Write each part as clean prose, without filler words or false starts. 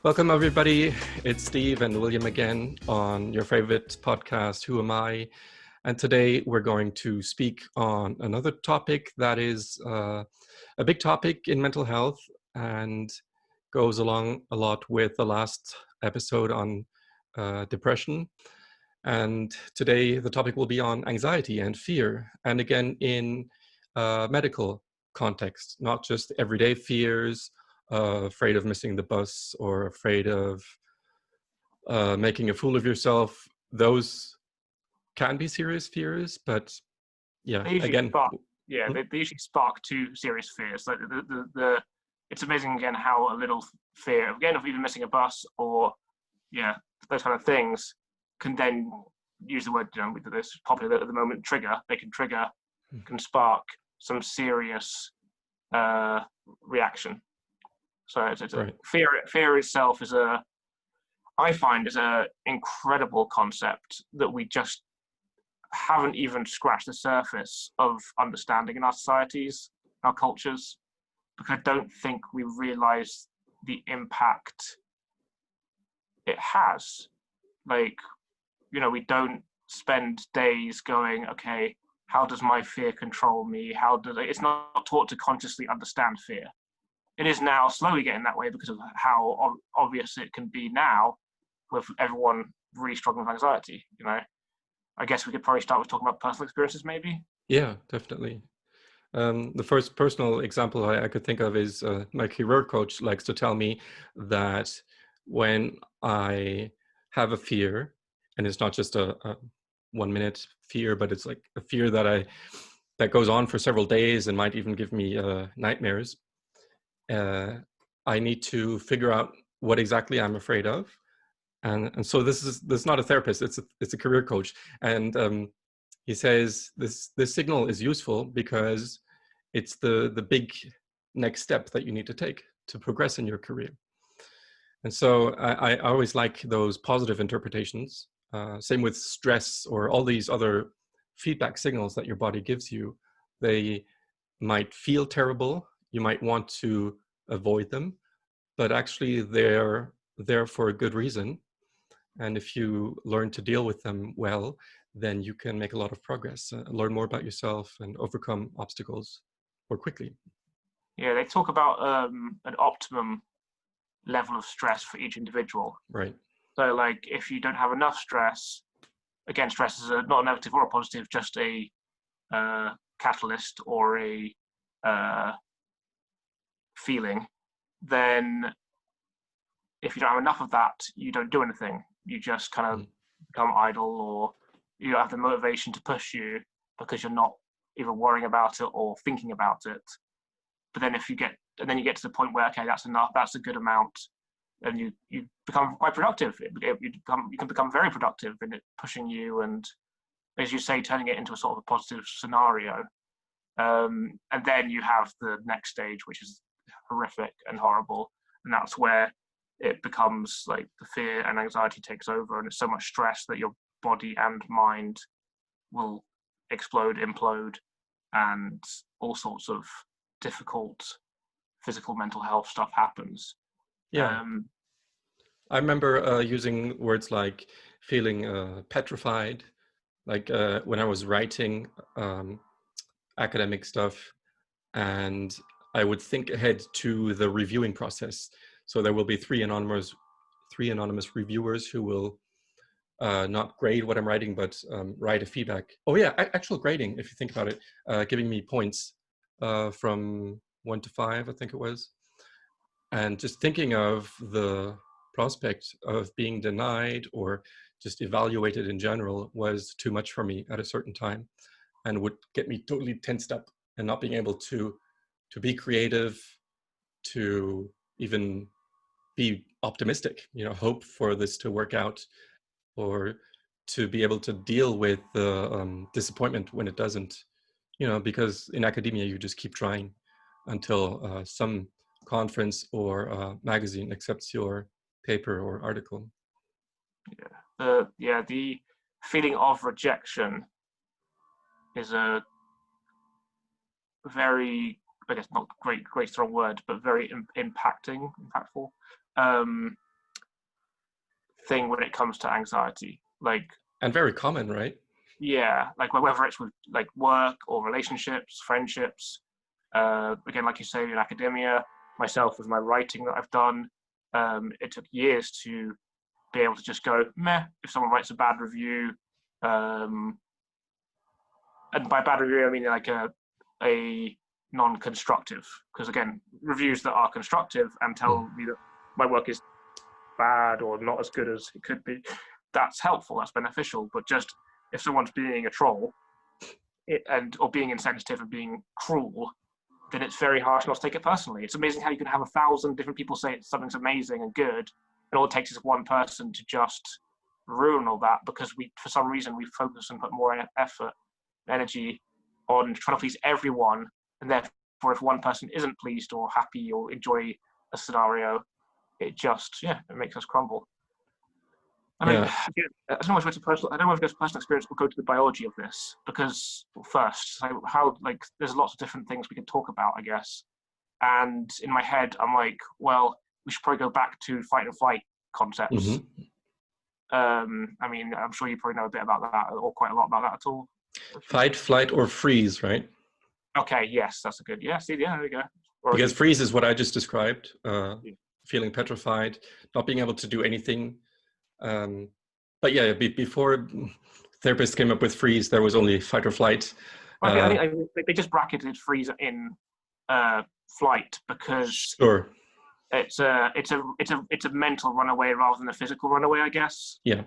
Welcome, everybody. It's Steve and William again on your favorite podcast, Who Am I? And today we're going to speak on another topic that is a big topic in mental health and goes along a lot with the last episode on depression. And today the topic will be on anxiety and fear. And again, in medical context, not just everyday fears, afraid of missing the bus or afraid of making a fool of yourself. Those can be serious fears, but yeah, They usually again. spark, they usually spark two serious fears. Like it's amazing again how a little fear, again, of even missing a bus or those kind of things can then use the word, with this popular at the moment, trigger. They can trigger, can spark some serious reaction. So it's Right. Fear itself I find is a incredible concept that we just haven't even scratched the surface of understanding in our societies, our cultures, because I don't think we realize the impact it has. Like, we don't spend days going, okay, how does my fear control me? It's not taught to consciously understand fear. It is now slowly getting that way because of how obvious it can be now with everyone really struggling with anxiety, I guess we could probably start with talking about personal experiences, maybe. Yeah, definitely. The first personal example I could think of is my career coach likes to tell me that when I have a fear, and it's not just a 1 minute fear, but it's like a fear that goes on for several days and might even give me nightmares. I need to figure out what exactly I'm afraid of, and so this is not a therapist; it's a career coach, and he says this signal is useful because it's the big next step that you need to take to progress in your career. And so I always like those positive interpretations. Same with stress or all these other feedback signals that your body gives you. They might feel terrible. You might want to avoid them, but actually they're there for a good reason. And if you learn to deal with them well, then you can make a lot of progress, learn more about yourself and overcome obstacles more quickly. Yeah, they talk about an optimum level of stress for each individual. Right. So, like, if you don't have enough stress, again, stress is not a negative or a positive, just a catalyst or a feeling, then if you don't have enough of that, you don't do anything. You just kind of become idle, or you don't have the motivation to push you because you're not either worrying about it or thinking about it. But then you get to the point where, okay, that's enough, that's a good amount, and you become quite productive. You can become very productive in it, pushing you, and as you say, turning it into a sort of a positive scenario. And then you have the next stage, which is horrific and horrible, and that's where it becomes like the fear and anxiety takes over, and it's so much stress that your body and mind will explode, implode, and all sorts of difficult physical, mental health stuff happens. Yeah. I remember using words like feeling petrified, like when I was writing academic stuff, and I would think ahead to the reviewing process. So there will be three anonymous reviewers who will not grade what I'm writing, but write a feedback. Oh yeah, actual grading, if you think about it, giving me points from 1 to 5, I think it was. And just thinking of the prospect of being denied or just evaluated in general was too much for me at a certain time, and would get me totally tensed up and not being able to be creative, to even be optimistic, hope for this to work out, or to be able to deal with the disappointment when it doesn't, because in academia you just keep trying until some conference or magazine accepts your paper or article. The feeling of rejection is a very, I guess not great strong word, but very impactful. thing when it comes to anxiety. Like, and very common, right? yeah, like whether it's with like work or relationships, friendships. Again, like you say, in academia, myself with my writing that I've done, it took years to be able to just go meh if someone writes a bad review. And by bad review, I mean like a non-constructive. Because again, reviews that are constructive and tell me that my work is bad or not as good as it could be, that's helpful, that's beneficial. But just if someone's being a troll or being insensitive and being cruel, then it's very harsh not to take it personally. It's amazing how you can have 1,000 different people say something's amazing and good, and all it takes is one person to just ruin all that because for some reason, we focus and put more effort and energy on trying to please everyone, and therefore, if one person isn't pleased or happy or enjoy a scenario, it makes us crumble. I mean, Yeah. I don't know if it's personal experience. We'll go to the biology of this because first, so how there's lots of different things we can talk about, I guess. And in my head, I'm like, well, we should probably go back to fight and flight concepts. I mean, I'm sure you probably know a bit about that, or quite a lot about that at all. Fight, flight, or freeze, right? Okay, yes, that's a good. Yeah, see, yeah, there we go. Because freeze is what I just described. Feeling petrified, not being able to do anything. But yeah, before therapists came up with freeze, there was only fight or flight. I think they just bracketed freeze in flight because sure, it's a mental runaway rather than a physical runaway, I guess. Yeah.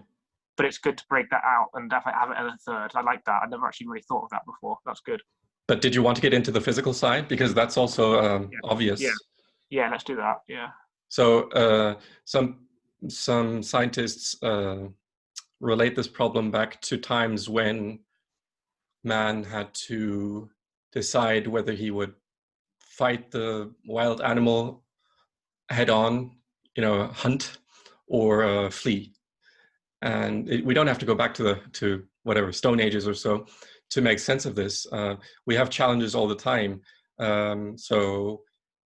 But it's good to break that out and have it as a third. I like that. I never actually really thought of that before. That's good. But did you want to get into the physical side? Because that's also obvious. Yeah, let's do that. Yeah. So some scientists relate this problem back to times when man had to decide whether he would fight the wild animal head on, hunt, or flee. And we don't have to go back to whatever Stone Ages or so to make sense of this. We have challenges all the time. So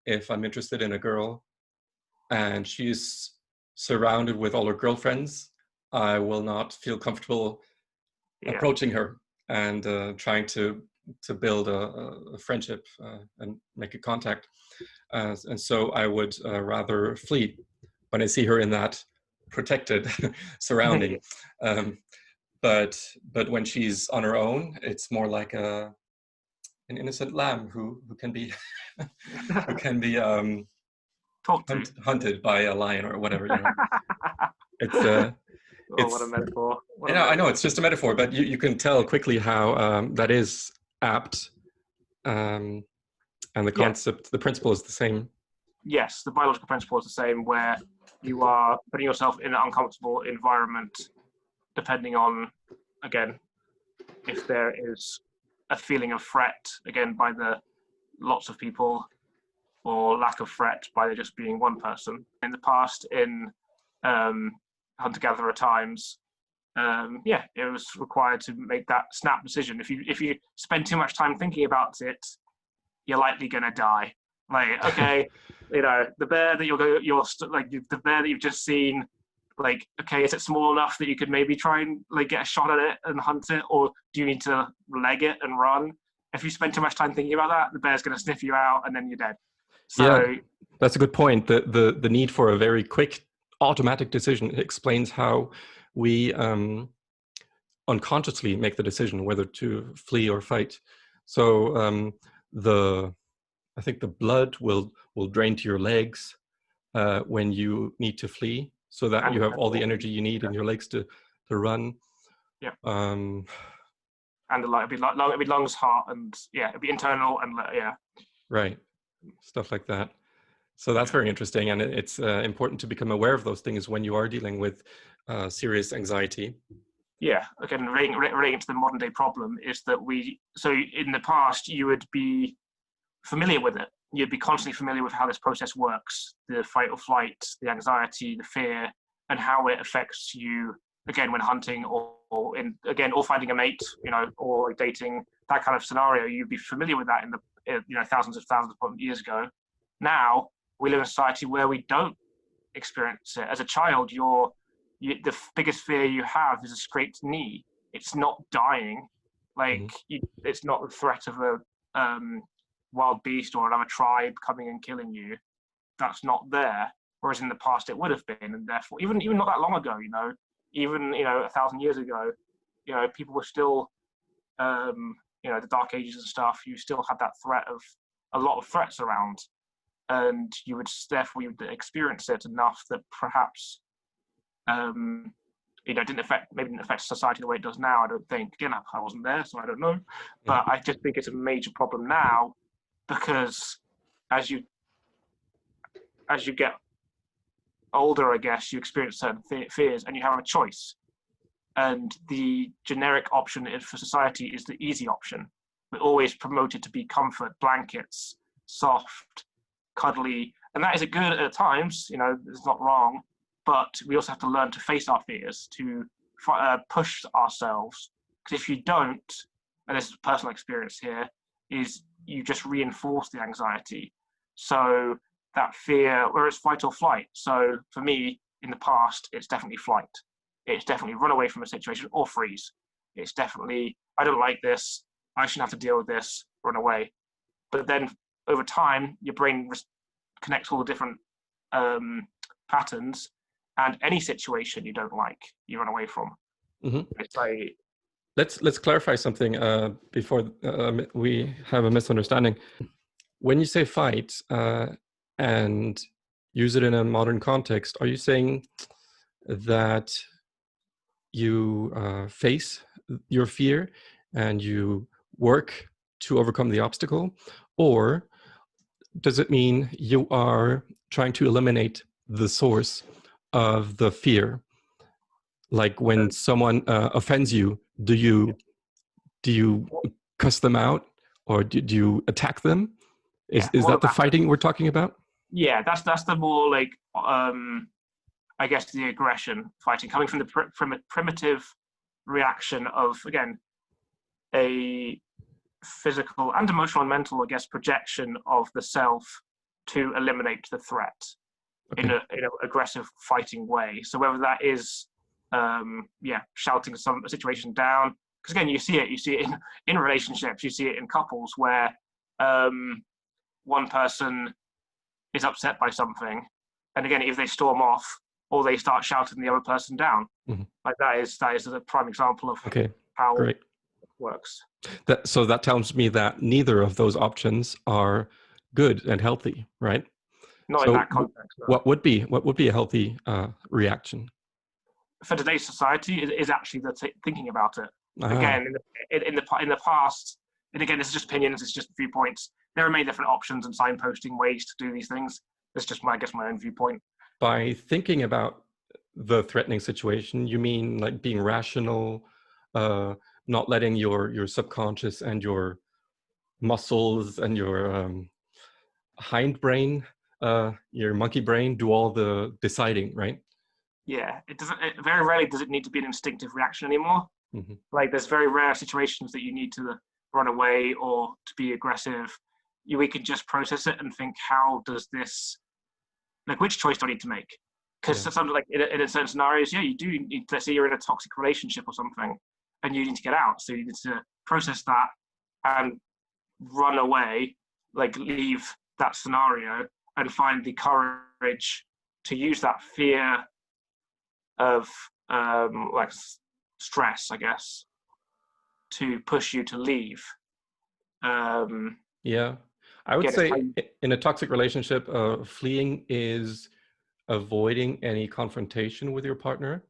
if I'm interested in a girl and she's surrounded with all her girlfriends, I will not feel comfortable approaching her and trying to build a friendship and make a contact. And so I would rather flee when I see her in that protected surrounding. But when she's on her own, it's more like an innocent lamb who can be hunted by a lion or whatever. It's what a metaphor. I know it's just a metaphor, but you can tell quickly how that is apt, and the concept, the principle is the same. Yes, the biological principle is the same, where you are putting yourself in an uncomfortable environment, depending on, again, if there is a feeling of threat, again, by the lots of people, or lack of threat by there just being one person. In the past, in hunter-gatherer times, it was required to make that snap decision. If you spend too much time thinking about it, you're likely gonna die. Like, okay, the bear that the bear that you've just seen, like, okay, is it small enough that you could maybe try and get a shot at it and hunt it, or do you need to leg it and run? If you spend too much time thinking about that, the bear's gonna sniff you out and then you're dead. So that's a good point. The need for a very quick automatic decision explains how we unconsciously make the decision whether to flee or fight. So I think the blood will drain to your legs when you need to flee, so that you have all the energy you need in your legs to run. Yeah. And it'd be lungs, heart, and it'd be internal and Right, stuff like that. So that's very interesting, and it's important to become aware of those things when you are dealing with serious anxiety. Yeah, again, relating to the modern day problem is that so in the past, you would be familiar with it. You'd be constantly familiar with how this process works, the fight or flight, the anxiety, the fear, and how it affects you, again, when hunting or finding a mate, or dating, that kind of scenario. You'd be familiar with that in the thousands of years ago. Now, we live in a society where we don't experience it. As a child, you're the biggest fear you have is a scraped knee. It's not dying. Like, it's not the threat of a wild beast or another tribe coming and killing you. That's not there. Whereas in the past it would have been, and therefore, even not that long ago, even 1,000 years ago, people were still, the Dark Ages and stuff. You still had that threat of a lot of threats around, and you would experience it enough that perhaps, didn't affect society the way it does now. I don't think. Again, I wasn't there, so I don't know. But I just think it's a major problem now, because as you get older, I guess, you experience certain fears, and you have a choice. And the generic option for society is the easy option. We're always promoted to be comfort, blankets, soft, cuddly, and that is good at times. It's not wrong. But we also have to learn to face our fears, to push ourselves. Because if you don't, and this is personal experience here, is you just reinforce the anxiety. So that fear, where it's fight or flight. So for me, in the past, it's definitely flight. It's definitely run away from a situation or freeze. It's definitely, I don't like this, I shouldn't have to deal with this, run away. But then over time, your brain connects all the different patterns, and any situation you don't like, you run away from. It's like, let's clarify something before we have a misunderstanding. When you say fight and use it in a modern context, are you saying that you face your fear and you work to overcome the obstacle, or does it mean you are trying to eliminate the source of the fear? Like when someone offends you, do you cuss them out, or do you attack them? Is that the fighting we're talking about? Yeah, that's the more like I guess the aggression fighting, coming from the primitive reaction of, again, a physical and emotional and mental, I guess, projection of the self to eliminate the threat in an aggressive fighting way. So whether that is shouting a situation down, because again, you see it in relationships, you see it in couples where one person is upset by something, and again, if they storm off or they start shouting the other person down, like that is a prime example of how it works. So that tells me that neither of those options are good and healthy, right? Not in that context. No. What would be a healthy reaction for today's society? Is actually thinking about it. Again, in the past, and again, this is just opinions, it's just viewpoints. There are many different options and signposting ways to do these things. It's just my own viewpoint. By thinking about the threatening situation, you mean like being rational, not letting your subconscious and your muscles and your hindbrain, your monkey brain, do all the deciding, right? Yeah, very rarely does it need to be an instinctive reaction anymore. Like, there's very rare situations that you need to run away or to be aggressive. We can just process it and think, how does this, like, which choice do I need to make? Because something like in certain scenarios, you do need, let's say you're in a toxic relationship or something, and you need to get out. So you need to process that and run away, like leave that scenario, and find the courage to use that fear of like stress, I guess, to push you to leave. I would say in a toxic relationship, fleeing is avoiding any confrontation with your partner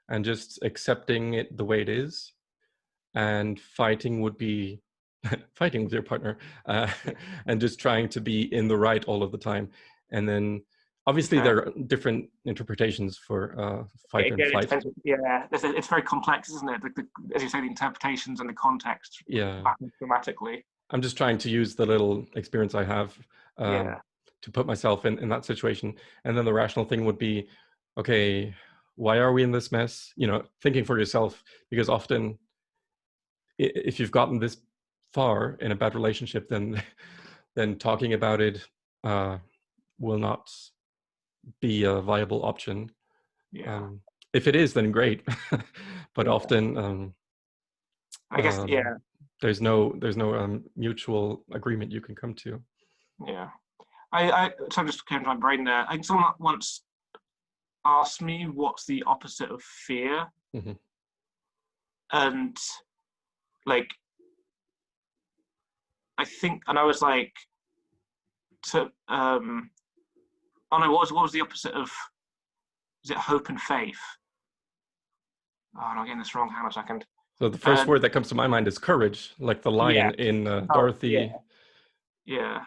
and just accepting it the way it is. And fighting would be fighting with your partner and just trying to be in the right all of the time. And then obviously there are different interpretations for fight and flight. It's very complex, isn't it? As you say, the interpretations and the context happen dramatically. I'm just trying to use the little experience I have to put myself in that situation. And then the rational thing would be, okay, why are we in this mess? Thinking for yourself, because often if you've gotten this far in a bad relationship, then talking about it will not be a viable option. If it is, then great. But Yeah. often I guess, yeah, there's no mutual agreement you can come to. yeah. So just came to my brain there. I think someone once asked me what's the opposite of fear, Hmm. and like I think, and I was like, oh no, what was the opposite of? Is it hope and faith? Oh, I'm getting this wrong. Hang on a second. So the first word that comes to my mind is courage, like the Yeah. lion in Oh, yeah. Dorothy. Yeah.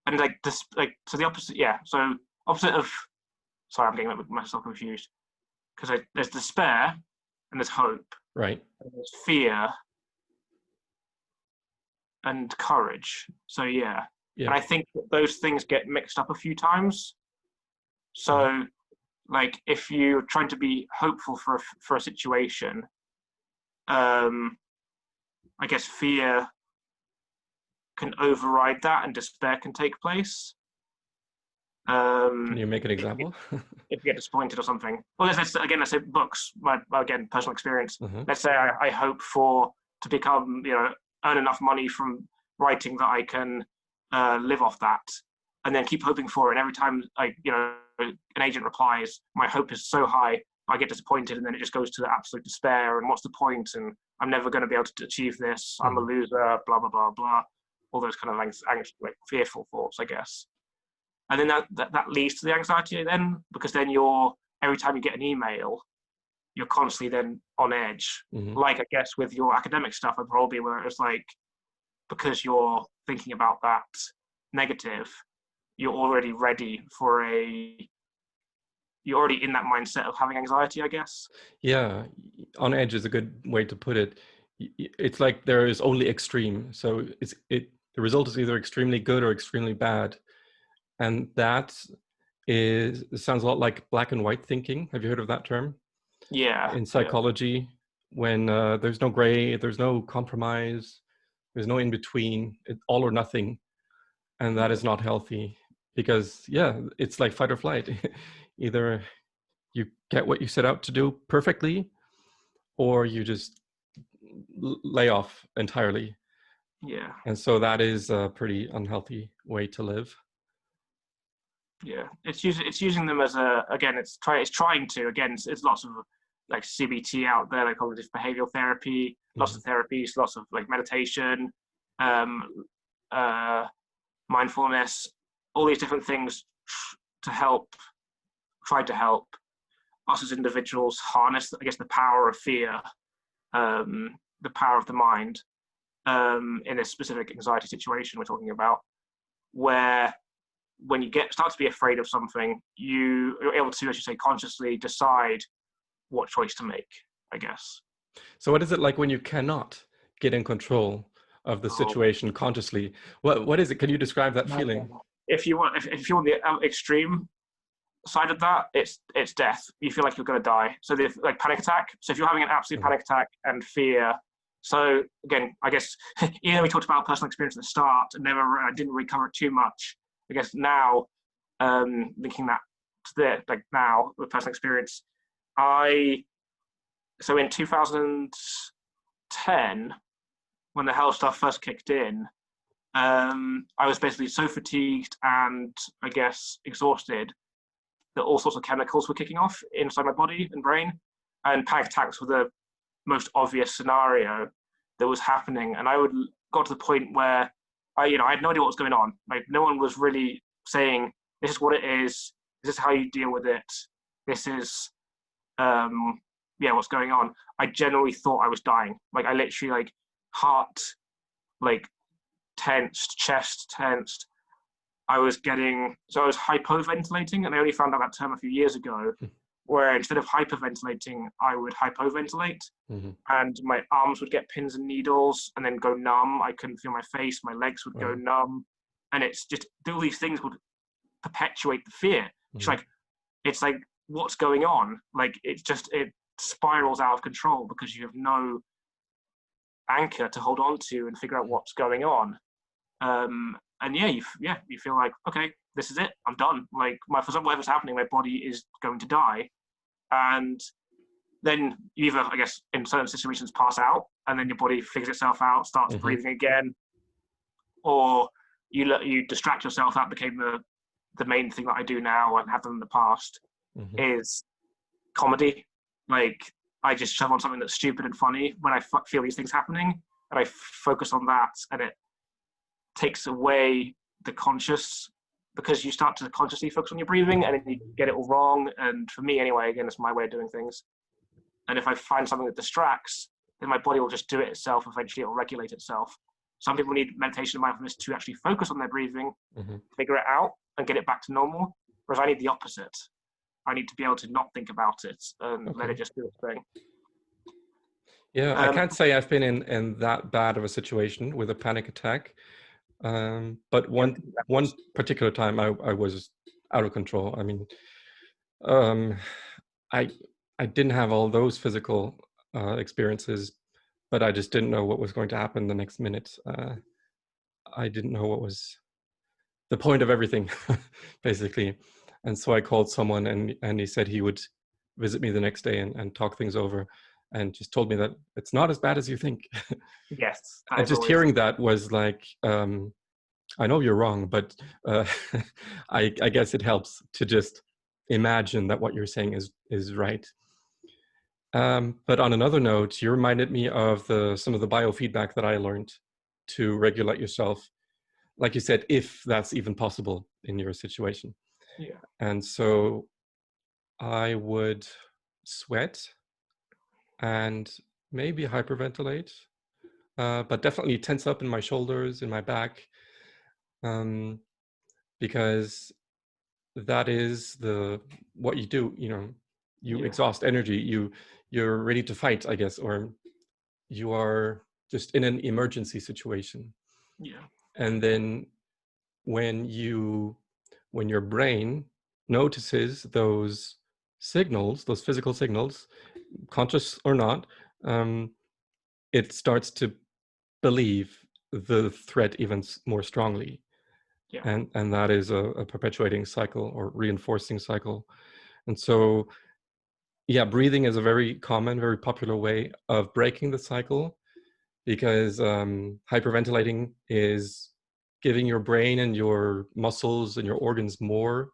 And like this, like so the opposite. Yeah. So opposite of. Sorry, I'm getting myself confused because there's despair and there's hope. Right. And there's fear and courage. So yeah. Yeah. And I think that those things get mixed up a few times. So like if you're trying to be hopeful for a situation, I guess fear can override that and despair can take place. Can you make an example? If you get disappointed or something. Well, let's say books, again, personal experience. Uh-huh. Let's say I hope to become, earn enough money from writing that I can live off that, and then keep hoping for it. And every time an agent replies, my hope is so high, I get disappointed, and then it just goes to absolute despair. And what's the point? And I'm never going to be able to achieve this. I'm a loser. Blah blah blah blah. All those kind of like fearful thoughts, I guess. And then that leads to the anxiety then, because then every time you get an email, you're constantly then on edge. Mm-hmm. Like I guess with your academic stuff, I'd probably where it's like, because you're thinking about that negative, you're already ready you're already in that mindset of having anxiety, I guess. Yeah, on edge is a good way to put it. It's like there is only extreme. So the result is either extremely good or extremely bad. And that sounds a lot like black and white thinking. Have you heard of that term? Yeah. In psychology, when there's no gray, there's no compromise, there's no in between, all or nothing. And that is not healthy because, yeah, it's like fight or flight. Either you get what you set out to do perfectly, or you just lay off entirely. Yeah. And so that is a pretty unhealthy way to live. Yeah. It's using them as it's trying to, again, it's lots of like CBT out there, like cognitive behavioral therapy, lots of therapies, lots of like meditation, mindfulness, all these different things try to help us as individuals harness, I guess, the power of fear, the power of the mind, in a specific anxiety situation we're talking about, where when you start to be afraid of something, you're able to, as you say, consciously decide what choice to make, I guess. So what is it like when you cannot get in control of the situation consciously? What is it? Can you describe that feeling? If you want the extreme side of that, it's death. You feel like you're going to die. So like panic attack. So if you're having an absolute panic attack and fear. So again, I guess even though we talked about personal experience at the start and I didn't really cover it too much. I guess now, linking that to now with personal experience, so in 2010, when the health stuff first kicked in, I was basically so fatigued and I guess exhausted that all sorts of chemicals were kicking off inside my body and brain, and panic attacks were the most obvious scenario that was happening. And I got to the point where I had no idea what was going on. Like no one was really saying, this is what it is. This is how you deal with it. This is, what's going on. I generally thought I was dying. Like I literally heart, tensed, chest tensed. I was hypoventilating, and I only found out that term a few years ago, where instead of hyperventilating, I would hypoventilate, and my arms would get pins and needles and then go numb. I couldn't feel my face, my legs would go numb, and it's just all these things would perpetuate the fear. It's like what's going on? Like it spirals out of control because you have no anchor to hold on to and figure out what's going on. And you feel like, okay, this is it. I'm done. Like whatever's happening, my body is going to die. And then you either, I guess, in certain situations pass out, and then your body figures itself out, starts breathing again, or you distract yourself. That became the main thing that I do now and have done in the past is comedy. Like, I just shove on something that's stupid and funny when I feel these things happening, and I focus on that, and it takes away the conscious, because you start to consciously focus on your breathing and then you get it all wrong. And for me anyway, again, it's my way of doing things. And if I find something that distracts, then my body will just do it itself. Eventually it will regulate itself. Some people need meditation and mindfulness to actually focus on their breathing, figure it out and get it back to normal. Whereas I need the opposite. I need to be able to not think about it and let it just do its thing. Yeah, I can't say I've been in that bad of a situation with a panic attack. But one particular time I was out of control. I mean, I didn't have all those physical experiences, but I just didn't know what was going to happen the next minute. I didn't know what was the point of everything, basically. And so I called someone, and he said he would visit me the next day and talk things over, and just told me that it's not as bad as you think. Yes. And just hearing that was like, I know you're wrong, but I guess it helps to just imagine that what you're saying is right. But on another note, you reminded me of some of the biofeedback that I learned to regulate yourself, like you said, if that's even possible in your situation. Yeah. And so I would sweat and maybe hyperventilate, but definitely tense up in my shoulders, in my back, because that is what you do. You exhaust energy. You're ready to fight, I guess, or you are just in an emergency situation. Yeah. And then when your brain notices those signals, those physical signals, conscious or not, it starts to believe the threat even more strongly. Yeah. And that is a perpetuating cycle or reinforcing cycle. And so, yeah, breathing is a very common, very popular way of breaking the cycle, because hyperventilating is giving your brain and your muscles and your organs more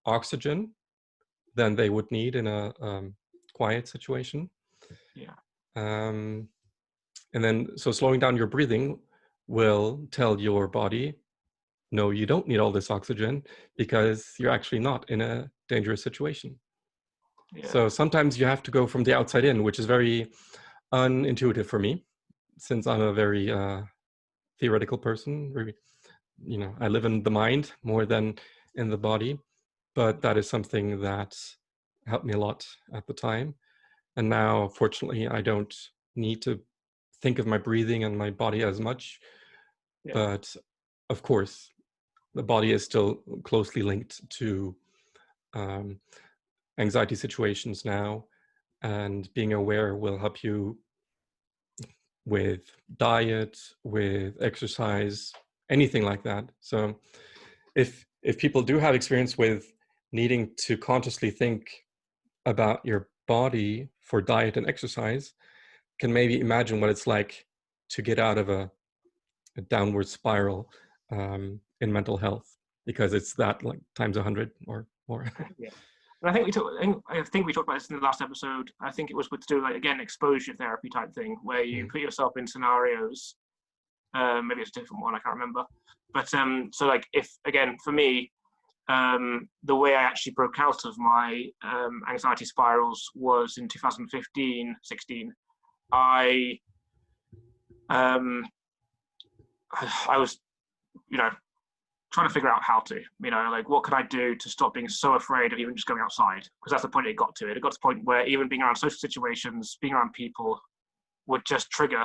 oxygen than they would need in a quiet situation. Yeah. And then, so slowing down your breathing will tell your body, no, you don't need all this oxygen, because you're actually not in a dangerous situation. Yeah. So sometimes you have to go from the outside in, which is very unintuitive for me, since I'm a very theoretical person. I live in the mind more than in the body, but that is something that helped me a lot at the time. And now, fortunately, I don't need to think of my breathing and my body as much. Yeah. But of course, the body is still closely linked to anxiety situations now, and being aware will help you with diet, with exercise, anything like that. So if people do have experience with needing to consciously think about your body for diet and exercise, can maybe imagine what it's like to get out of a downward spiral in mental health, because it's that like times 100 or more. Yeah. And I think we talked about this in the last episode. I think it was to do, like, again, exposure therapy type thing, where you put yourself in scenarios. Maybe it's a different one, I can't remember. But so, like, if, again, for me, the way I actually broke out of my anxiety spirals was in 2015, 16. I was, trying to figure out how to, like, what could I do to stop being so afraid of even just going outside? Because that's the point it got to. It got to the point where even being around social situations, being around people, would just trigger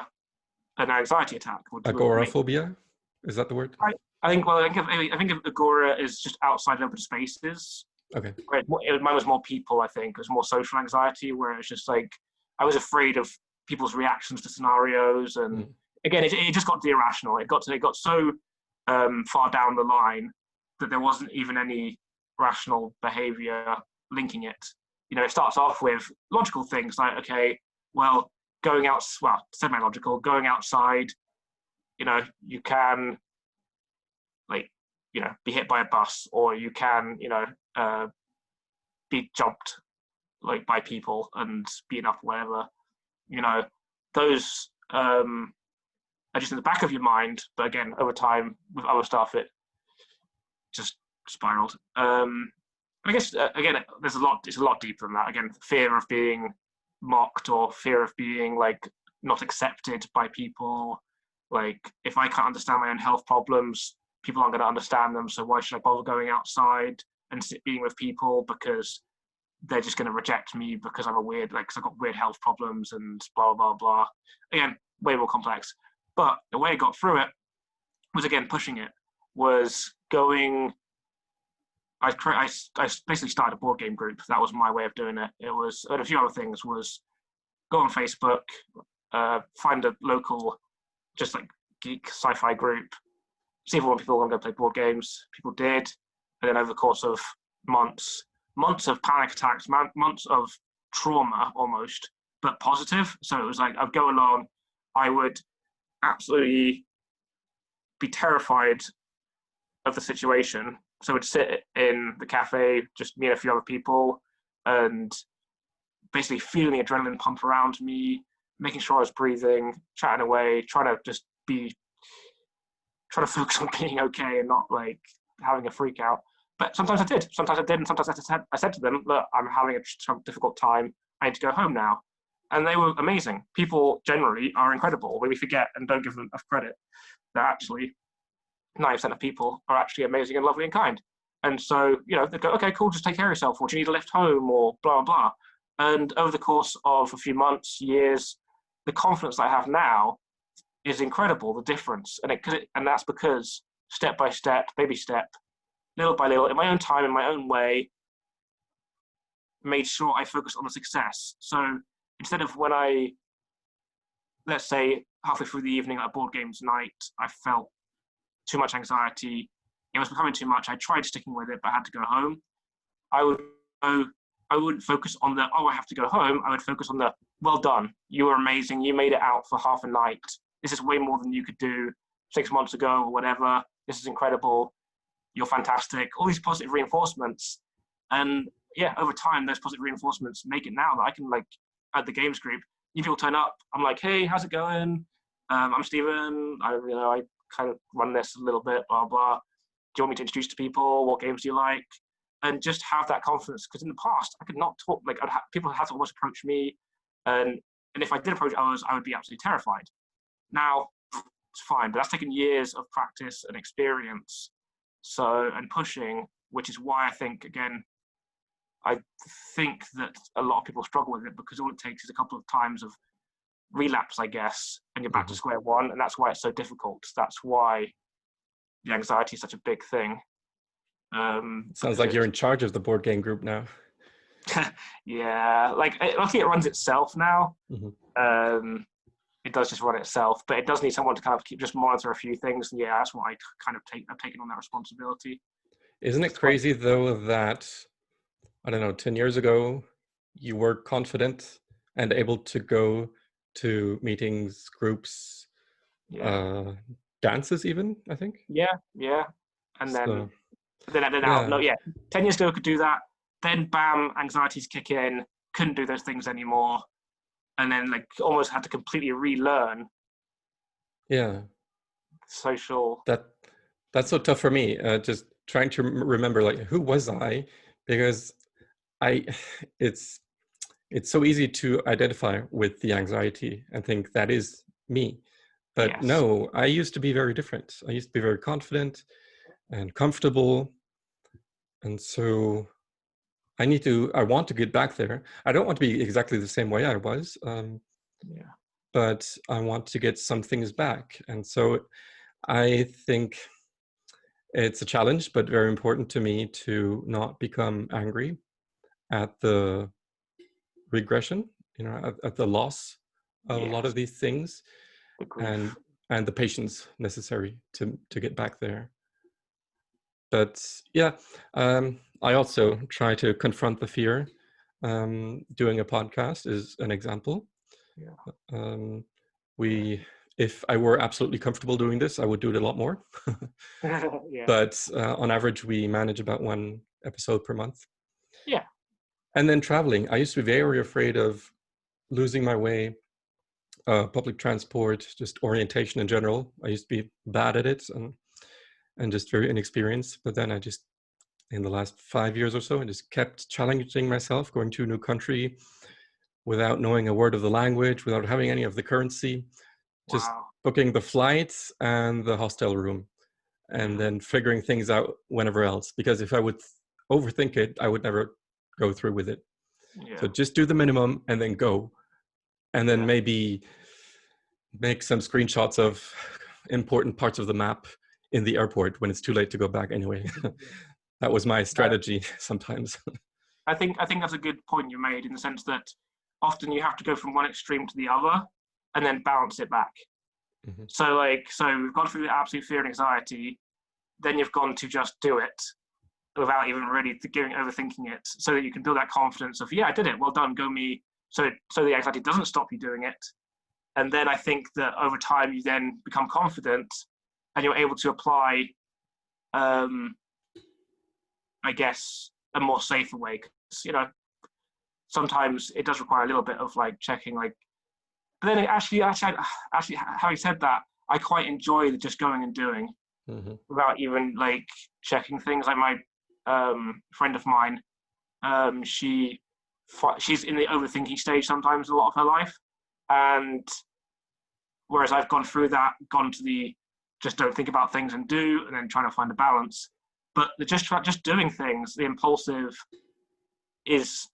an anxiety attack. Agoraphobia? Is that the word? I think of agora is just outside open spaces. Okay. Mine was more people, I think. It was more social anxiety, where it's just like, I was afraid of people's reactions to scenarios. And again, it just got irrational. It got so far down the line that there wasn't even any rational behavior linking it. it starts off with logical things like, okay, well, semi-logical, going outside, you can, like, be hit by a bus, or you can, be jumped, like, by people and beaten up, whatever. Those are just in the back of your mind, but again, over time with other stuff, it just spiraled. I guess again, it's a lot deeper than that. Again, fear of being mocked, or fear of being, like, not accepted by people. Like, if I can't understand my own health problems, people aren't going to understand them. So why should I bother going outside and being with people, because they're just going to reject me because I'm because I've got weird health problems and blah, blah, blah. Again, way more complex. But the way I got through it was, again, pushing it, was going. I basically started a board game group. That was my way of doing it. And a few other things was go on Facebook, find a local, just like geek sci-fi group, see if more people want to go play board games. People did. And then over the course of months of panic attacks, months of trauma almost, but positive. So it was like, I'd go along, I would absolutely be terrified of the situation. So I'd sit in the cafe, just me and a few other people, and basically feeling the adrenaline pump around me, making sure I was breathing, chatting away, trying to focus on being okay and not, like, having a freak out. But sometimes I did, and sometimes I said to them, look, I'm having a difficult time, I need to go home now. And they were amazing. People generally are incredible. When we forget and don't give them enough credit, that actually 90% of people are actually amazing and lovely and kind. And so, they go, okay, cool, just take care of yourself, or do you need a lift home, or blah, blah. And over the course of a few months, years, the confidence that I have now is incredible, the difference. And that's because step by step, baby step, little by little, in my own time, in my own way, made sure I focused on the success. So instead of when let's say halfway through the evening at a board games night, I felt too much anxiety, it was becoming too much, I tried sticking with it, but I had to go home. I wouldn't focus on I have to go home. I would focus on well done, you were amazing, you made it out for half a night. This is way more than you could do 6 months ago or whatever. This is incredible. You're fantastic. All these positive reinforcements. And yeah, over time, those positive reinforcements make it now that I can, like, at the games group, new people turn up. I'm like, hey, how's it going? I'm Stephen. I kind of run this a little bit, blah, blah. Do you want me to introduce to people? What games do you like? And just have that confidence. Because in the past, I could not talk, like, people had to almost approach me. And if I did approach others, I would be absolutely terrified. Now, it's fine, but that's taken years of practice and experience. And pushing, which is why I think that a lot of people struggle with it, because all it takes is a couple of times of relapse, I guess, and you're back to square one. And that's why it's so difficult. That's why the anxiety is such a big thing. Sounds like you're in charge of the board game group now. Yeah, like, luckily it runs itself now. It does just run itself, but it does need someone to kind of just monitor a few things. And yeah, that's what I've taken on that responsibility. Isn't it crazy though that, I don't know, 10 years ago, you were confident and able to go to meetings, groups, dances even, I think? Yeah. And then, yeah. no, yeah, 10 years ago I could do that. Then bam, anxieties kick in, couldn't do those things anymore. And then, like, almost had to completely relearn. Yeah. Social. That's so tough for me. Just trying to remember, like, who was I? Because it's so easy to identify with the anxiety and think that is me. But Yes. no, I used to be very different. I used to be very confident and comfortable. And so I want to get back there. I don't want to be exactly the same way I was. But I want to get some things back. And so I think it's a challenge, but very important to me to not become angry at the regression, at the loss of a lot of these things, and the patience necessary to get back there. But yeah, I also try to confront the fear Doing a podcast is an example. Yeah. If I were absolutely comfortable doing this, I would do it a lot more. Yeah. But on average, we manage about 1 episode per month. Yeah. And then traveling. I used to be very afraid of losing my way, public transport, just orientation in general. I used to be bad at it and just very inexperienced. But then I just, in the last 5 years or so, I just kept challenging myself, going to a new country without knowing a word of the language, without having any of the currency, just Wow. booking the flights and the hostel room, and then figuring things out whenever else. Because if I would overthink it, I would never go through with it. Yeah. So just do the minimum and then go. And then maybe make some screenshots of important parts of the map in the airport when it's too late to go back anyway. That was my strategy sometimes. I think that's a good point you made, in the sense that often you have to go from one extreme to the other and then balance it back. Mhm. So we've gone through the absolute fear and anxiety, then you've gone to just do it without even really overthinking it, so that you can build that confidence of, yeah, I did it, well done, go me. So the anxiety doesn't stop you doing it. And then I think that over time you then become confident and you're able to apply, I guess, a more safer way. Because, sometimes it does require a little bit of like checking, like, but then actually, having said that, I quite enjoy the just going and doing without even like checking things. Like my friend of mine, she's in the overthinking stage sometimes a lot of her life, and whereas I've gone through that, gone to the just don't think about things and do, and then trying to find a balance. But the just doing things, the impulsive, is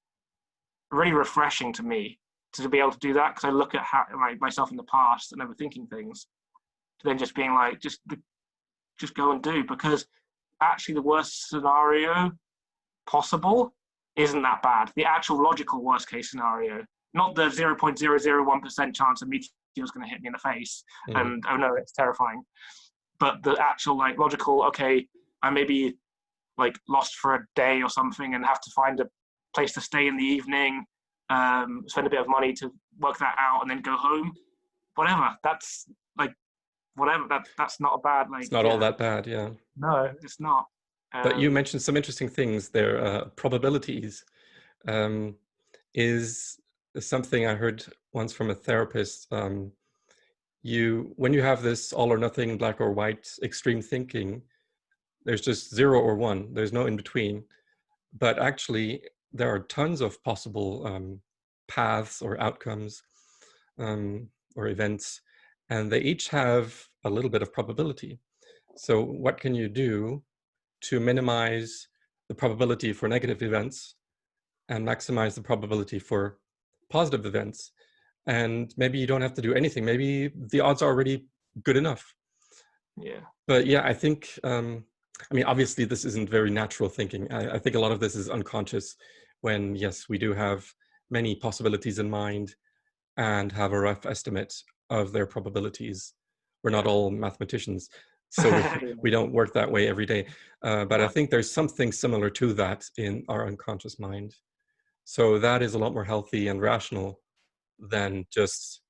really refreshing to me, to be able to do that, because I look at how myself in the past and overthinking things, to then just being like, just go and do, because actually the worst scenario possible isn't that bad. The actual logical worst case scenario, not the 0.001% chance a meteor is going to hit me in the face and oh no, it's terrifying, but the actual like logical, okay, I may be like lost for a day or something and have to find a place to stay in the evening, spend a bit of money to work that out and then go home, whatever. That's like, whatever, that's not a bad, like, It's not all that bad, yeah. No, it's not. But you mentioned some interesting things there. Probabilities is something I heard once from a therapist. When you have this all or nothing, black or white, extreme thinking, there's just 0 or 1. There's no in between. But actually, there are tons of possible paths or outcomes or events, and they each have a little bit of probability. So what can you do to minimize the probability for negative events and maximize the probability for positive events? And maybe you don't have to do anything. Maybe the odds are already good enough. Yeah. But yeah, I think, obviously this isn't very natural thinking. I think a lot of this is unconscious when, yes, we do have many possibilities in mind and have a rough estimate of their probabilities. We're not all mathematicians, so we don't work that way every day. But I think there's something similar to that in our unconscious mind. So that is a lot more healthy and rational than just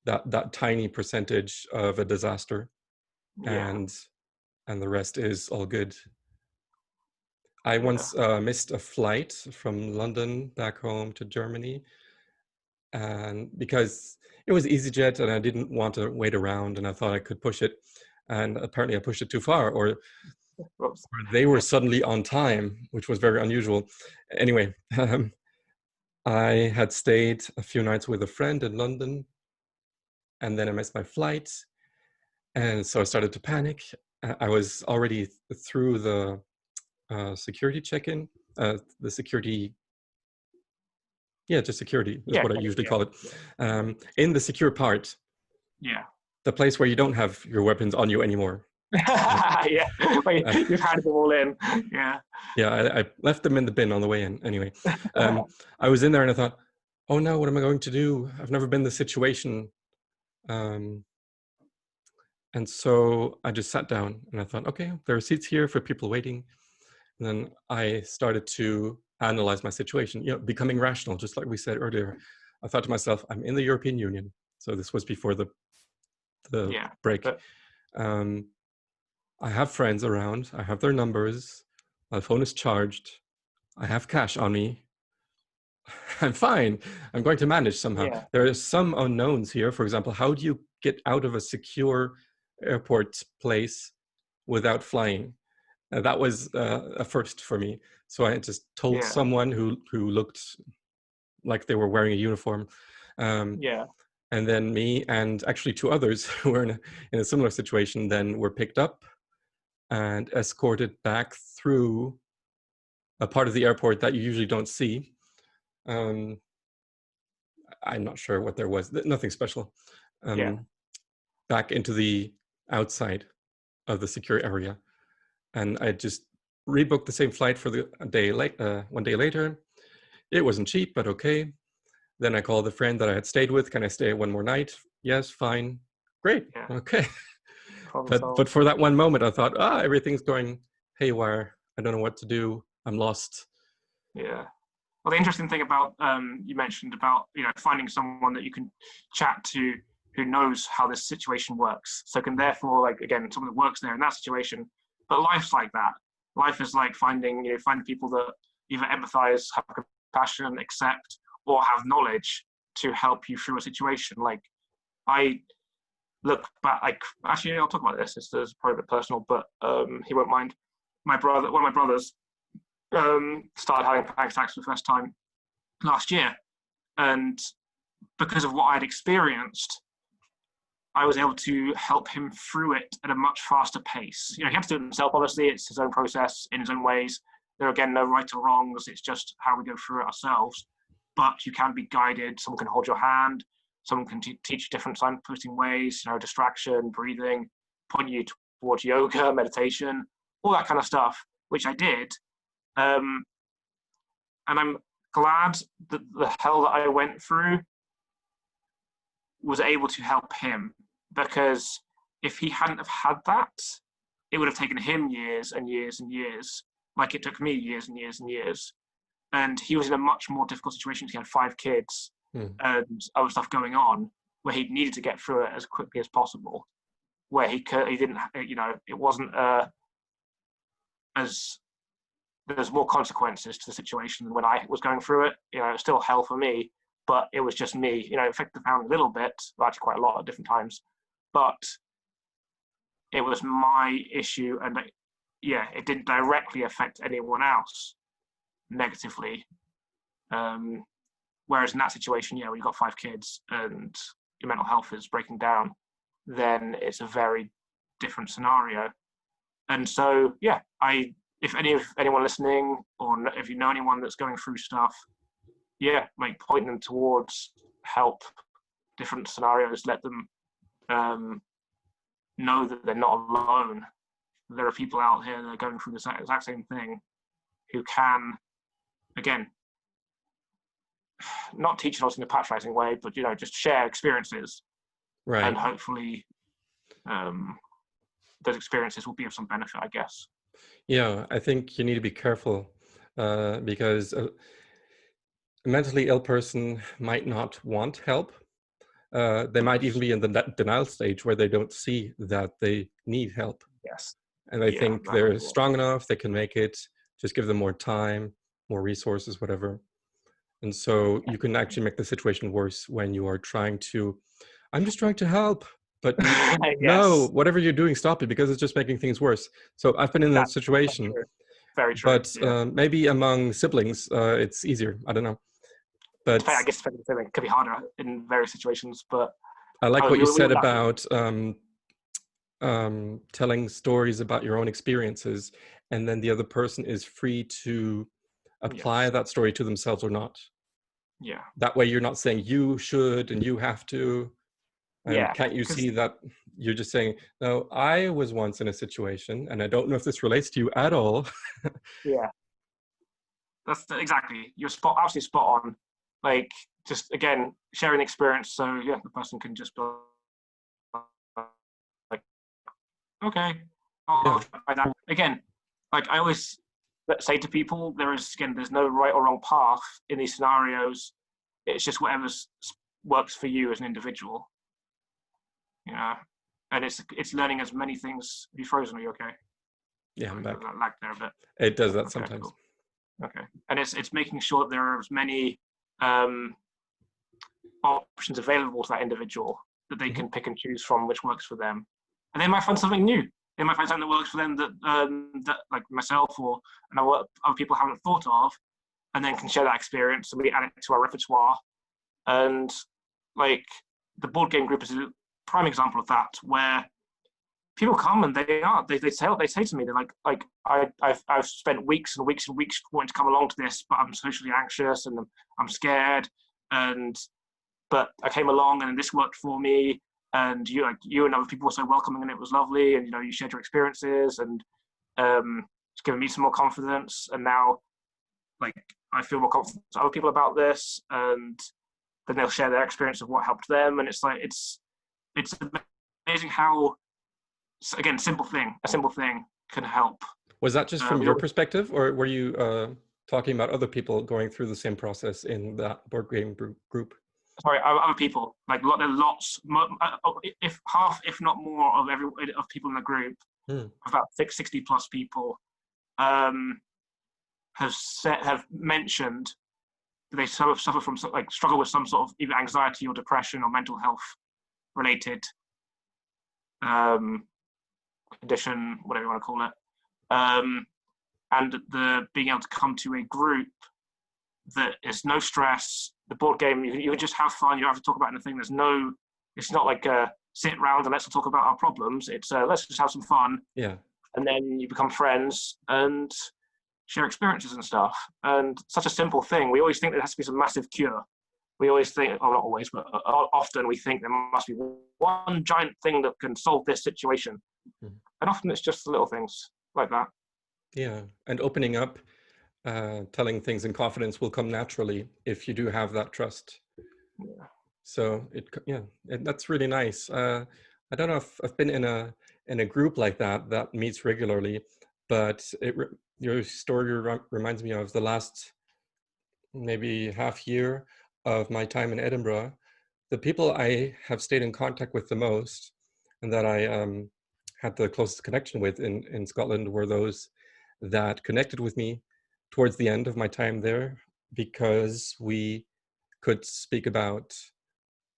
that tiny percentage of a disaster, and the rest is all good. I once missed a flight from London back home to Germany, and because it was EasyJet and I didn't want to wait around and I thought I could push it, and apparently I pushed it too far, or they were suddenly on time, which was very unusual. Anyway, I had stayed a few nights with a friend in London, and then I missed my flight, and so I started to panic. I was already through the security check-in, the security, just security is what I usually call it. In the secure part, the place where you don't have your weapons on you anymore. You've handed them all in. I left them in the bin on the way in. Anyway, I was in there and I thought, oh no, what am I going to do? I've never been in this situation. And so I just sat down and I thought, okay, there are seats here for people waiting. And then I started to analyze my situation, becoming rational, just like we said earlier. I thought to myself, I'm in the European Union. So this was before the break. I have friends around. I have their numbers. My phone is charged. I have cash on me. I'm fine. I'm going to manage somehow. Yeah. There are some unknowns here. For example, how do you get out of a secure airport place without flying? That was a first for me. So I just told someone who looked like they were wearing a uniform. And then me and actually 2 others who were in a similar situation then were picked up and escorted back through a part of the airport that you usually don't see. I'm not sure what there was, nothing special. Back into the outside of the secure area. And I just rebooked the same flight for the day one day later. It wasn't cheap, but okay. Then I called the friend that I had stayed with. Can I stay one more night? Yes, fine. Great. Okay. But for that one moment, I thought, everything's going haywire. I don't know what to do. I'm lost. Yeah. Well, the interesting thing about you mentioned about finding someone that you can chat to who knows how this situation works, so can therefore again someone that works there in that situation. But life's like that. Life is like finding people that either empathize, have compassion, accept, or have knowledge to help you through a situation. Like I look back, actually I'll talk about this. This is probably a bit personal, but he won't mind. One of my brothers started having panic attacks for the first time last year, and because of what I'd experienced, I was able to help him through it at a much faster pace. He had to do it himself, obviously. It's his own process in his own ways. There are, again, no right or wrongs. It's just how we go through it ourselves. But you can be guided. Someone can hold your hand. Someone can teach you different signposting ways, distraction, breathing, point you towards yoga, meditation, all that kind of stuff, which I did. And I'm glad that the hell that I went through was able to help him, because if he hadn't have had that, it would have taken him years and years and years, like it took me years and years and years. And he was in a much more difficult situation. He had 5 kids and other stuff going on, where he needed to get through it as quickly as possible, where he didn't, it wasn't as, there's more consequences to the situation than when I was going through it. It was still hell for me, but it was just me. It affected the family a little bit, well, actually quite a lot at different times, but it was my issue, and it didn't directly affect anyone else negatively. Whereas in that situation, when you've got 5 kids and your mental health is breaking down, then it's a very different scenario. And so, if anyone listening, or if you know anyone that's going through stuff, point them towards help, different scenarios, let them know that they're not alone. There are people out here that are going through the exact same thing, who can, again, not teach us in a patronizing way, but just share experiences, right? And hopefully those experiences will be of some benefit, I guess. I think you need to be careful because a mentally ill person might not want help. They might even be in the denial stage where they don't see that they need help. Yes. And they think they're strong enough, they can make it, just give them more time, more resources, whatever. And so you can actually make the situation worse when you are I'm just trying to help, but no, whatever you're doing, stop it, because it's just making things worse. So I've been in that situation. Very true. But maybe among siblings, it's easier. I don't know. But I guess it could be harder in various situations. But I like what you said about telling stories about your own experiences, and then the other person is free to apply that story to themselves or not. Yeah. That way you're not saying you should and you have to. And can't you see that you're just saying, no, I was once in a situation and I don't know if this relates to you at all. That's exactly. You're absolutely spot on. Like, just again, sharing experience. So the person can just be like, okay, I'll try that. Again, like I always say to people, there's no right or wrong path in these scenarios. It's just whatever works for you as an individual. And it's learning as many things. Are you frozen? Are you okay? Yeah, I'm back. That lag there a bit. It does that Okay, sometimes. cool. Okay, and it's making sure that there are as many options available to that individual that they can pick and choose from, which works for them. And they might find something new. They might find something that works for them that like myself or other people haven't thought of, and then can share that experience, and we add it to our repertoire. And like the board game group is a prime example of that, where people come and they say to me, they're like I've spent weeks and weeks and weeks wanting to come along to this, but I'm socially anxious and I'm scared, but I came along and this worked for me, and you and other people were so welcoming, and it was lovely, and you shared your experiences, and it's given me some more confidence, and now like I feel more confident to other people about this, and then they'll share their experience of what helped them, and it's like it's amazing how, again, a simple thing can help. Was that just from your perspective, or were you talking about other people going through the same process in that board game group? Sorry, other people. Like there are lots, if half, if not more, of people in the group, about 60 plus people, have mentioned that they suffer from struggle with some sort of either anxiety or depression or mental health related condition, whatever you want to call it, and the being able to come to a group that is no stress. The board game, you just have fun. You don't have to talk about anything. It's not like sit around and let's talk about our problems. It's let's just have some fun. Yeah. And then you become friends and share experiences and stuff. And such a simple thing. We always think there has to be some massive cure. We always think, not always, but often we think there must be one giant thing that can solve this situation. And often it's just the little things like that. Yeah, and opening up, telling things in confidence will come naturally if you do have that trust. Yeah. So that's really nice. I don't know if I've been in a group like that meets regularly, but your story reminds me of the last maybe half year of my time in Edinburgh. The people I have stayed in contact with the most, and that I had the closest connection with in Scotland, were those that connected with me towards the end of my time there, because we could speak about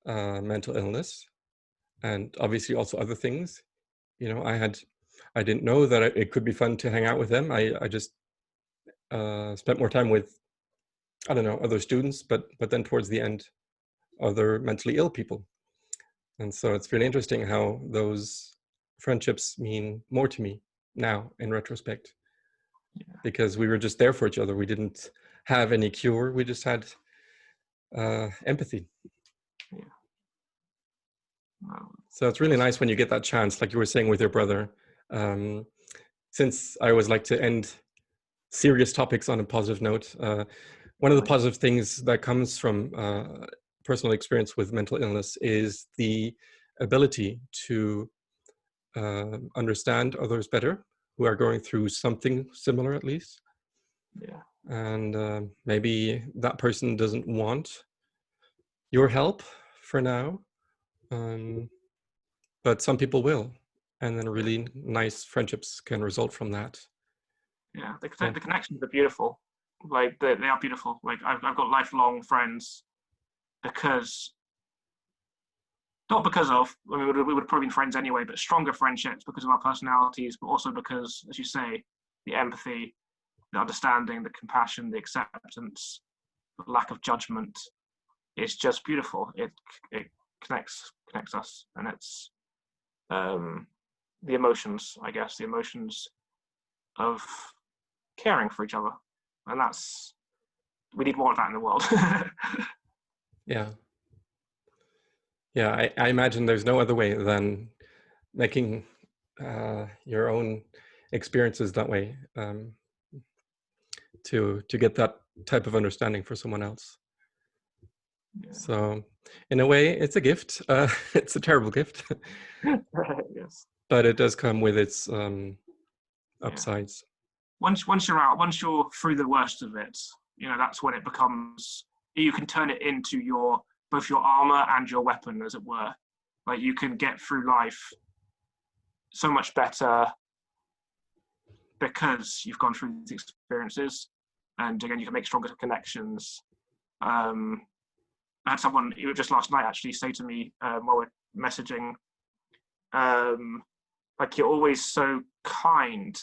mental illness and obviously also other things. I didn't know that it could be fun to hang out with them. I just spent more time with, I don't know, other students, but then towards the end, other mentally ill people. And so it's really interesting how those friendships mean more to me now in retrospect, because we were just there for each other. We didn't have any cure. We just had empathy. Yeah. Wow. So it's really nice when you get that chance, like you were saying with your brother. Since I always like to end serious topics on a positive note, one of the positive things that comes from personal experience with mental illness is the ability to understand others better who are going through something similar, at least. Yeah. And maybe that person doesn't want your help for now, but some people will, and then really nice friendships can result from that. Yeah, the connections are beautiful. Like they are beautiful. Like I've got lifelong friends not because of, I mean, we would have probably been friends anyway, but stronger friendships because of our personalities, but also because, as you say, the empathy, the understanding, the compassion, the acceptance, the lack of judgment. It's just beautiful. It connects us, and it's the emotions, I guess, the emotions of caring for each other, and we need more of that in the world. Yeah, I imagine there's no other way than making your own experiences that way, to get that type of understanding for someone else. Yeah. So in a way, it's a gift. It's a terrible gift. Yes. But it does come with its upsides. once you're out, once you're through the worst of it, you know, that's when it becomes, you can turn it into both your armor and your weapon, as it were. Like, you can get through life so much better because you've gone through these experiences, and again, you can make stronger connections. I had someone just last night actually say to me while we're messaging, like, you're always so kind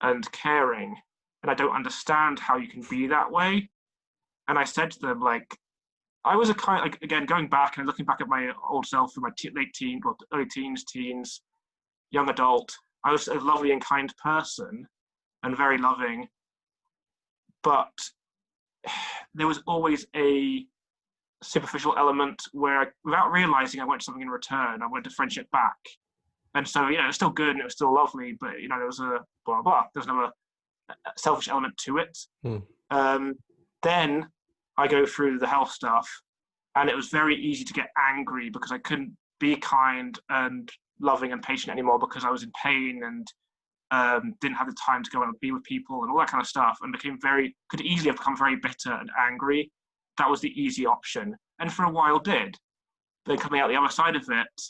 and caring, and I don't understand how you can be that way. And I said to them, like, I was a kind, like, again, going back and looking back at my old self in my late teens, or early teens, young adult, I was a lovely and kind person and very loving, but there was always a superficial element where, without realizing, I wanted something in return. I wanted a friendship back. And so, you know, it was still good and it was still lovely, but, you know, there was a blah, blah. There was another selfish element to it. Then I go through the health stuff, and it was very easy to get angry because I couldn't be kind and loving and patient anymore because I was in pain and didn't have the time to go and be with people and all that kind of stuff, and could easily have become very bitter and angry. That was the easy option, and for a while did. Then coming out the other side of it,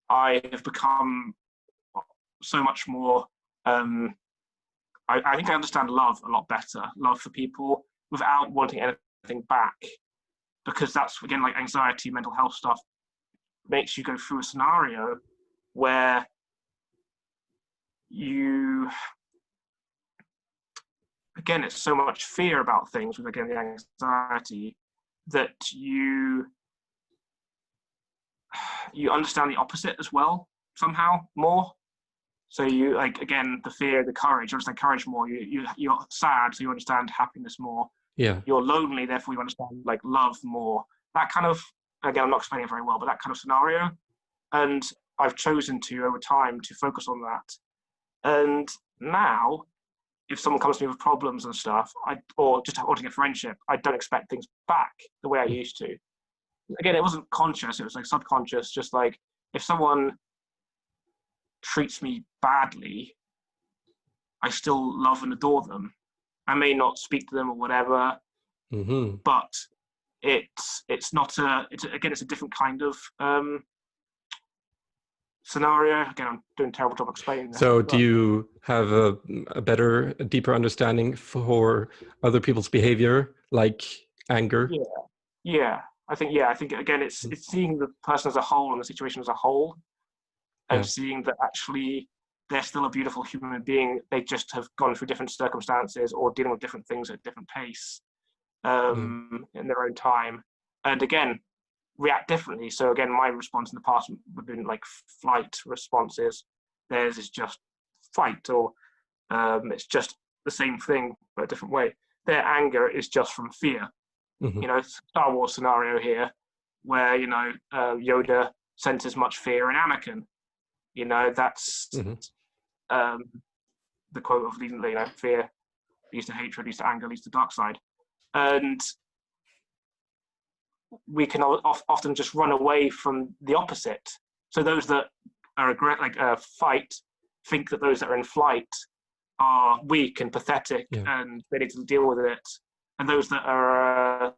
I have become so much more, I think I understand love a lot better, love for people without wanting anything back, because that's, again, like anxiety, mental health stuff, makes you go through a scenario where again, it's so much fear about things with, again, the anxiety, that you understand the opposite as well, somehow, more. So you, like, again, the fear, the courage, you understand courage more. You're sad, so you understand happiness more. Yeah. You're lonely, therefore you understand, like, love more. That kind of, again, I'm not explaining it very well, but that kind of scenario. And I've chosen to, over time, to focus on that. And now, if someone comes to me with problems and stuff, or just wanting a friendship, I don't expect things back the way I used to. Again, it wasn't conscious, it was like subconscious, just like, if someone treats me badly, I still love and adore them. I may not speak to them or whatever, but it's not it's a different kind of scenario. Again, I'm doing a terrible job explaining that. So do you have a better, a deeper understanding for other people's behavior, like anger? Yeah. I think again, it's seeing the person as a whole and the situation as a whole, and seeing that actually they're still a beautiful human being. They just have gone through different circumstances or dealing with different things at a different pace in their own time. And again, react differently. So again, my response in the past would have been like flight responses. Theirs is just fight, or it's just the same thing but a different way. Their anger is just from fear. You know, Star Wars scenario here, where, you know, Yoda senses much fear in Anakin. You know, that's the quote of, you know, fear leads to hatred, leads to anger, leads to dark side. And we can often just run away from the opposite. So those that are fight think that those that are in flight are weak and pathetic and they need to deal with it. And those that are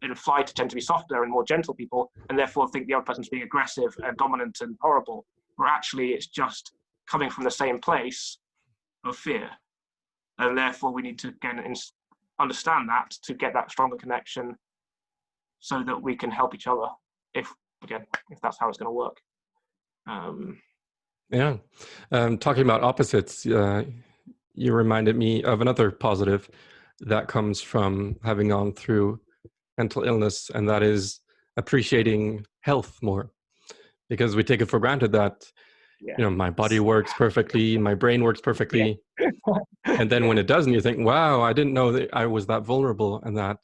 in flight tend to be softer and more gentle people, and therefore think the other person's being aggressive and dominant and horrible, where actually it's just coming from the same place of fear. And therefore we need to, again, understand that to get that stronger connection, so that we can help each other, if that's how it's going to work. Talking about opposites, you reminded me of another positive that comes from having gone through mental illness, and that is appreciating health more, because we take it for granted that you know, my body works perfectly, my brain works perfectly, and then when it doesn't, you think, wow, I didn't know that I was that vulnerable, and that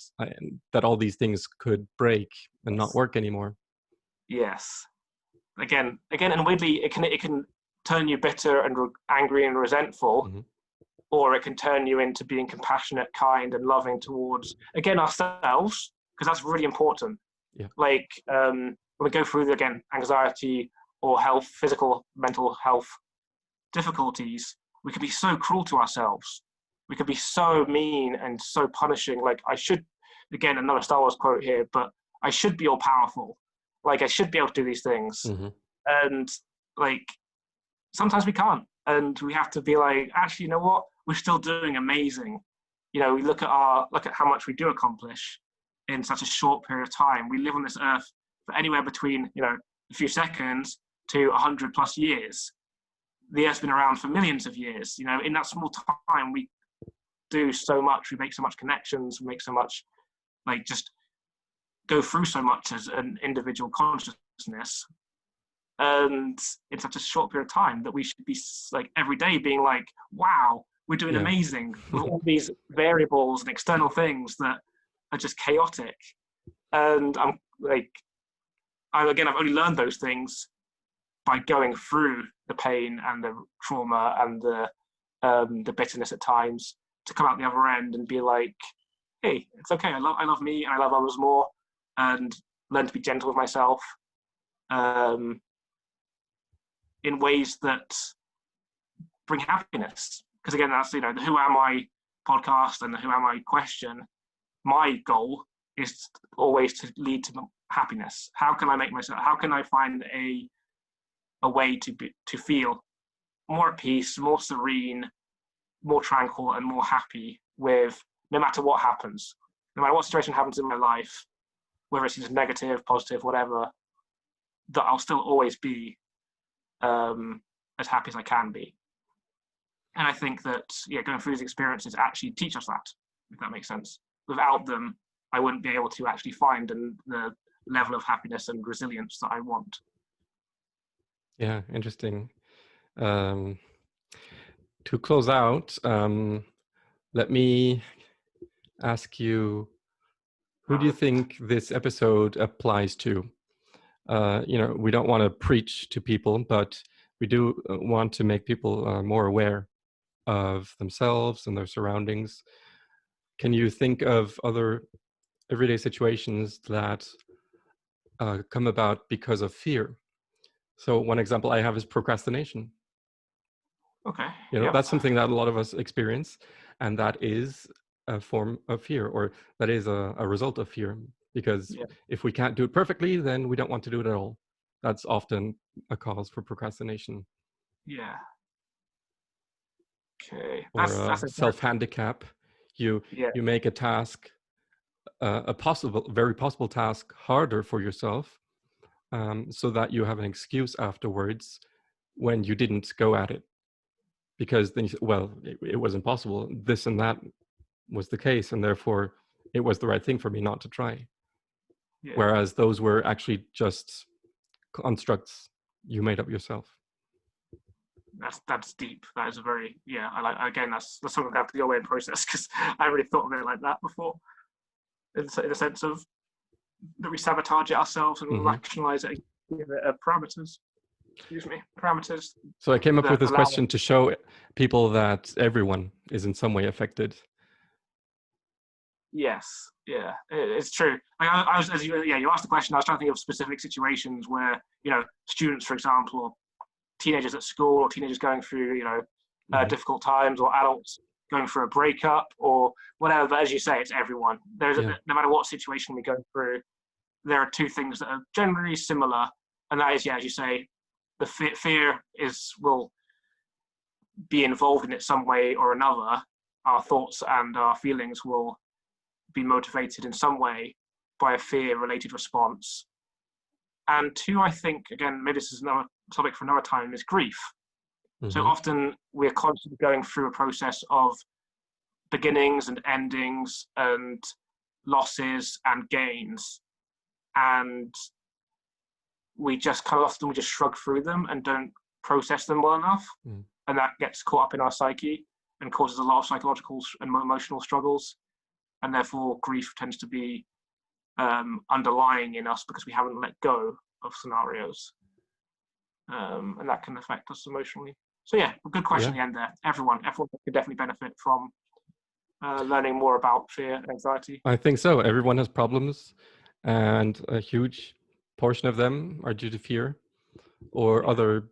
all these things could break and not work anymore. Yes. Again, and weirdly, it can turn you bitter and angry and resentful, or it can turn you into being compassionate, kind, and loving towards, again, ourselves, because that's really important. Like, when we go through, again, anxiety or health, physical, mental health difficulties, we can be so cruel to ourselves. We can be so mean and so punishing. Like, I should, again, another Star Wars quote here, but I should be all powerful. Like, I should be able to do these things. And like, sometimes we can't. And we have to be like, actually, you know what? We're still doing amazing. You know, we look at how much we do accomplish in such a short period of time. We live on this earth for anywhere between, you know, a few seconds to 100+ years. The earth's been around for millions of years. You know, in that small time, we do so much. We make so much connections. We make so much, like, just go through so much as an individual consciousness. And in such a short period of time that we should be, like, every day being like, wow, we're doing amazing with all these variables and external things that are just chaotic. And I'm like, I've only learned those things by going through the pain and the trauma and the bitterness at times, to come out the other end and be like, hey, it's okay. I love me and I love others more, and learn to be gentle with myself in ways that bring happiness. Because again, that's, you know, the Who Am I podcast and the Who Am I question. My goal is always to lead to happiness. How can I find a way to feel more at peace, more serene, more tranquil, and more happy with no matter what happens, no matter what situation happens in my life, whether it's negative, positive, whatever, that I'll still always be as happy as I can be. And I think that, going through these experiences actually teach us that, if that makes sense. Without them, I wouldn't be able to actually find the level of happiness and resilience that I want. Yeah, interesting. To close out, let me ask you, who do you think this episode applies to? We don't want to preach to people, but we do want to make people more aware of themselves and their surroundings. Can you think of other everyday situations that come about because of fear? So one example I have is procrastination. Okay. That's something that a lot of us experience, and that is a form of fear, or that is a result of fear, because if we can't do it perfectly, then we don't want to do it at all. That's often a cause for procrastination. Yeah. Okay. That's a self-handicap. You make a task, a very possible task, harder for yourself, so that you have an excuse afterwards when you didn't go at it. Because then you say, well, it was impossible. This and that was the case, and therefore it was the right thing for me not to try. Yeah. Whereas those were actually just constructs you made up yourself. That's deep. That is a very that's something I have to go away and process, because I really thought of it like that before, in the sense of that we sabotage it ourselves and rationalize it, give it parameters. So I came up with this question to show people that everyone is in some way affected. Yes, yeah, it's true. I was, as you asked the question, I was trying to think of specific situations where, students, for example, or teenagers at school, or teenagers going through, difficult times, or adults going through a breakup or whatever. But as you say, it's everyone. No matter what situation we go through, there are two things that are generally similar, and that is, as you say, the fear will be involved in it some way or another. Our thoughts and our feelings will be motivated in some way by a fear-related response. And two, I think, again, maybe this is another topic for another time, is grief. So often we're constantly going through a process of beginnings and endings and losses and gains. And we just shrug through them and don't process them well enough. And that gets caught up in our psyche and causes a lot of psychological and emotional struggles. And therefore grief tends to be underlying in us because we haven't let go of scenarios. And that can affect us emotionally. So a good question at the end there. Everyone could definitely benefit from learning more about fear and anxiety. I think so. Everyone has problems, and a huge portion of them are due to fear or other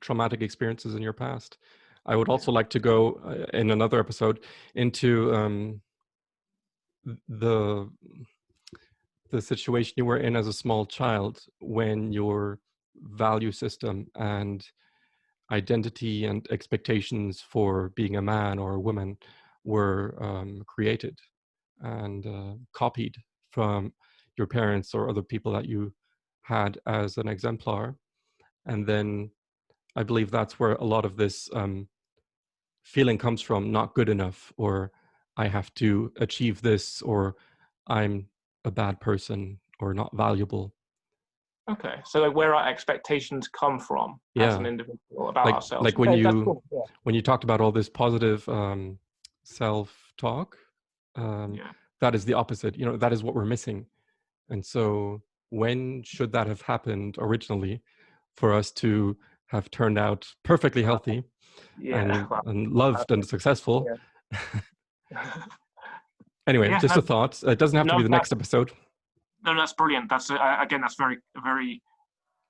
traumatic experiences in your past. I would also like to go in another episode into the situation you were in as a small child when your value system and identity and expectations for being a man or a woman were created and copied from your parents or other people that you had as an exemplar. And then I believe that's where a lot of this feeling comes from, not good enough, or I have to achieve this, or I'm a bad person or not valuable. Okay, so like where our expectations come from as an individual about ourselves. Like when Okay, that's you cool. Yeah. when you talked about all this positive self-talk, Yeah. that is the opposite. You know, that is what we're missing. And so when should that have happened originally for us to have turned out perfectly healthy Yeah. Well, and loved and successful? yeah. Anyway, Yeah. just a thought. It doesn't have to No, be the next episode. no, that's brilliant. That's again, that's a very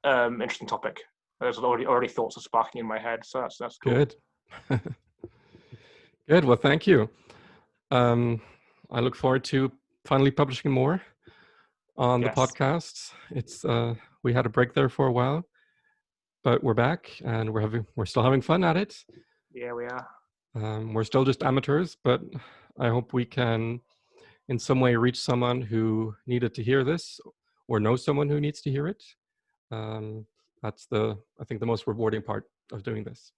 interesting topic. There's already thoughts are sparking in my head, so that's cool. Good. Good. Well, thank you. I look forward to finally publishing more on the podcast. It's we had a break there for a while, but we're back and we're still having fun at it. Yeah, we are. We're still just amateurs, but I hope we can in some way reach someone who needed to hear this or know someone who needs to hear it. That's I think the most rewarding part of doing this.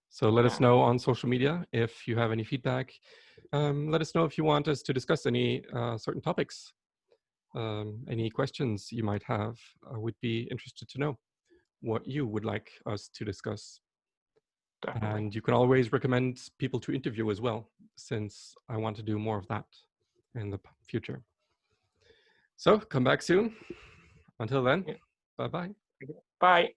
So let us know on social media if you have any feedback. Let us know if you want us to discuss any certain topics. Any questions you might have. I would be interested to know what you would like us to discuss. Definitely. And you can always recommend people to interview as well, since I want to do more of that in the future. So come back soon. Until then, bye-bye. Bye.